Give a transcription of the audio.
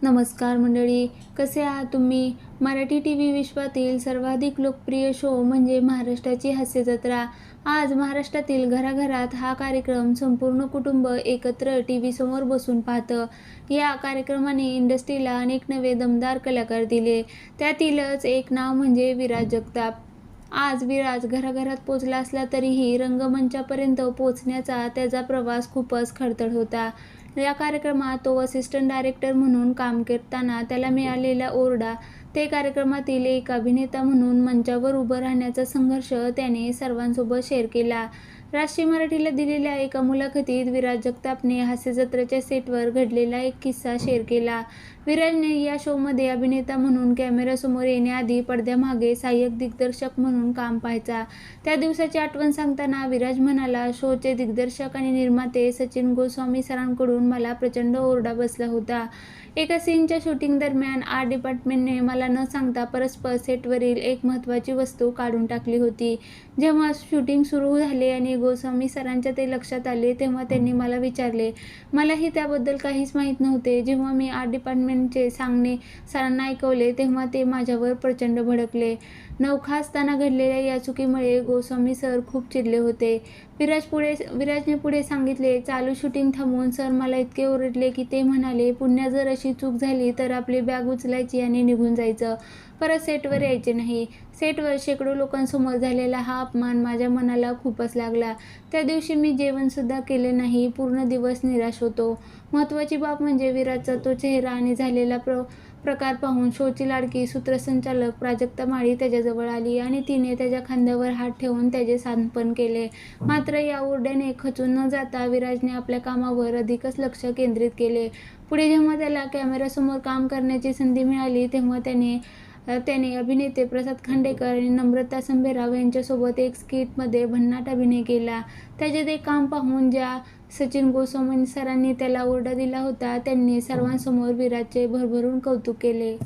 नमस्कार मंडळी, कसे आहात तुम्ही? मराठी टीव्ही विश्वातील सर्वाधिक लोकप्रिय शो म्हणजे महाराष्ट्राची हास्य जत्रा. आज महाराष्ट्रातील घराघरात हा कार्यक्रम संपूर्ण कुटुंब एकत्र टीव्ही समोर बसून पाहतं. या कार्यक्रमाने इंडस्ट्रीला अनेक नवे दमदार कलाकार दिले. त्यातीलच एक नाव म्हणजे विराज जगताप. आज विराज घराघरात पोचला असला तरीही रंगमंचापर्यंत पोचण्याचा त्याचा प्रवास खूपच खडतर होता. या कार्यक्रमात तो असिस्टंट डायरेक्टर म्हणून काम करताना त्याला मिळालेला ओरडा, ते कार्यक्रमातील एक अभिनेता म्हणून मंचावर उभं राहण्याचा संघर्ष त्याने सर्वांसोबत शेअर केला. राष्ट्रीय मराठीला दिलेल्या एका मुलाखतीत विराज जगतापने हास्य जत्रेच्या सेटवर घडलेला एक किस्सा शेअर केला. विराजने या शोमध्ये अभिनेता म्हणून कॅमेऱ्यासमोर येण्याआधी पडद्यामागे सहाय्यक दिग्दर्शक म्हणून काम पाहायचा. त्या दिवसाची आठवण सांगताना विराज म्हणाला, शोचे दिग्दर्शक आणि निर्माते सचिन गोस्वामी सरांकडून मला प्रचंड ओरडा बसला होता. एका सीनच्या शूटिंग दरम्यान आर्ट डिपार्टमेंटने मला न सांगता परस्पर सेटवरील एक महत्त्वाची वस्तू काढून टाकली होती. जेव्हा शूटिंग सुरू झाले आणि गोस्वामी सरांच्या ते लक्षात आले तेव्हा त्यांनी मला विचारले. मलाही त्याबद्दल काहीच माहीत नव्हते. जेव्हा मी आर्ट डिपार्टमेंटचे सांगणे सरांना ऐकवले तेव्हा ते माझ्यावर प्रचंड भडकले. नवखा असताना घडलेल्या या चुकीमुळे गोस्वामी सर खूप चिडले होते. विराजने पुढे सांगितले, चालू शूटिंग थांबवून सर मला इतके ओरडले की ते म्हणाले, पुन्हा जर अशी चूक झाली तर आपली बॅग उचलायची आणि निघून जायचं, परत सेटवर यायचे नाही. सेटवर शेकडो लोकांसमोर झालेला हा अपमान माझ्या मनाला खूपच लागला. त्या दिवशी मी जेवणसुद्धा केले नाही. पूर्ण दिवस निराश होतो. महत्त्वाची बाब म्हणजे विराजचा तो चेहरा आणि झालेला प्रकार पाहून शोची लाडकी सूत्रसंचालक प्राजक्ता माळी त्याच्याजवळ आली आणि तिने त्याच्या खांद्यावर हात ठेवून त्याचे सांत्वन केले. मात्र या ओरड्याने खचून न जाता विराजने आपल्या कामावर अधिकच लक्ष केंद्रित केले. पुढे जेव्हा त्याला कॅमेऱ्यासमोर काम करण्याची संधी मिळाली तेव्हा त्याने अभिनेते प्रसाद खांडेकर आणि नम्रता संभेराव यांच्यासोबत एक स्किटमध्ये भन्नाट अभिनय केला. त्याचे ते काम पाहून ज्या सचिन गोस्वामी सरांनी त्याला ओरडा दिला होता त्यांनी सर्वांसमोर विराजचे भरभरून कौतुक केले.